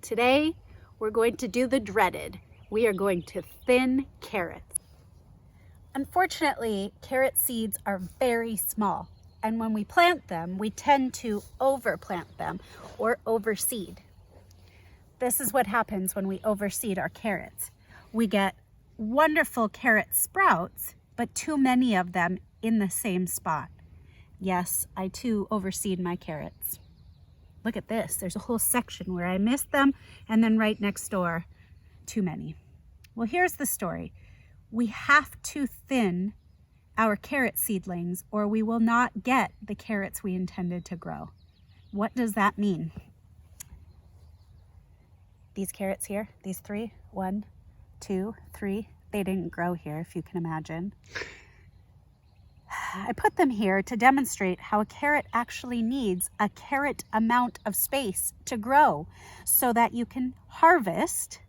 Today, we're going to do the dreaded. We are going to thin carrots. Unfortunately, carrot seeds are very small, and when we plant them, we tend to overplant them or overseed. This is what happens when we overseed our carrots. We get wonderful carrot sprouts, but too many of them in the same spot. Yes, I too overseed my carrots. Look at this. There's a whole section where I missed them, and then right next door, too many. Well, here's the story. We have to thin our carrot seedlings or we will not get the carrots we intended to grow. What does that mean? These carrots here, these three, 1, 2, 3, they didn't grow here, if you can imagine. I put them here to demonstrate how a carrot actually needs a carrot amount of space to grow so that you can harvest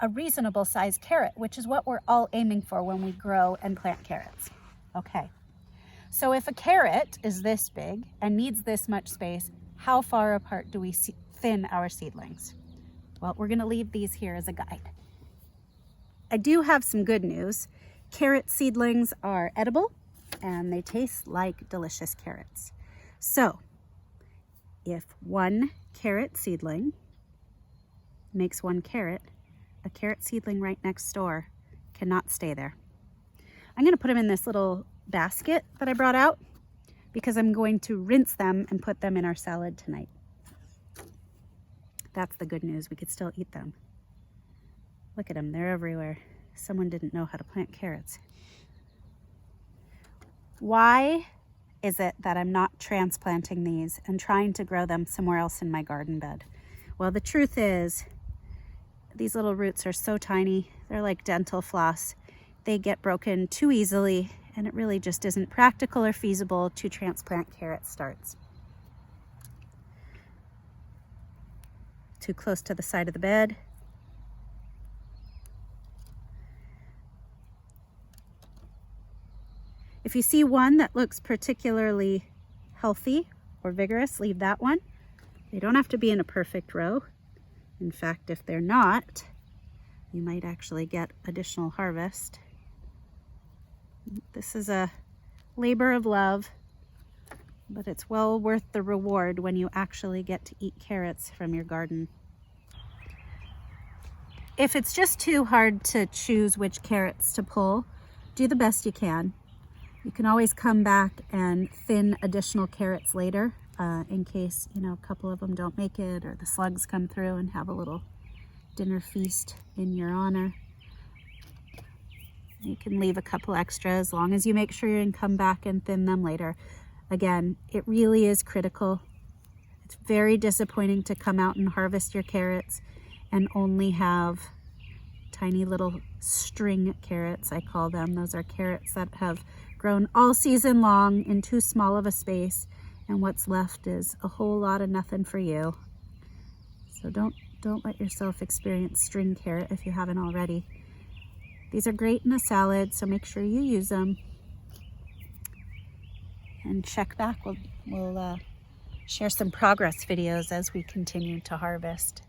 a reasonable sized carrot, which is what we're all aiming for when we grow and plant carrots. Okay, so if a carrot is this big and needs this much space, how far apart do we thin our seedlings? Well, we're going to leave these here as a guide. I do have some good news. Carrot seedlings are edible and they taste like delicious carrots. So if 1 carrot seedling makes 1 carrot, a carrot seedling right next door cannot stay there. I'm going to put them in this little basket that I brought out because I'm going to rinse them and put them in our salad tonight. That's the good news. We could still eat them. Look at them, they're everywhere. Someone didn't know how to plant carrots. Why is it that I'm not transplanting these and trying to grow them somewhere else in my garden bed? Well, the truth is, these little roots are so tiny, they're like dental floss. They get broken too easily, and it really just isn't practical or feasible to transplant carrot starts. Too close to the side of the bed. If you see one that looks particularly healthy or vigorous, leave that one. They don't have to be in a perfect row. In fact, if they're not, you might actually get additional harvest. This is a labor of love, but it's well worth the reward when you actually get to eat carrots from your garden. If it's just too hard to choose which carrots to pull, do the best you can. You can always come back and thin additional carrots later in case, a couple of them don't make it or the slugs come through and have a little dinner feast in your honor. You can leave a couple extra as long as you make sure you can come back and thin them later. Again, it really is critical. It's very disappointing to come out and harvest your carrots and only have tiny little string carrots, I call them. Those are carrots that have grown all season long in too small of a space, and what's left is a whole lot of nothing for you. So don't let yourself experience string carrot if you haven't already. These are great in a salad, so make sure you use them. And check back. We'll share some progress videos as we continue to harvest.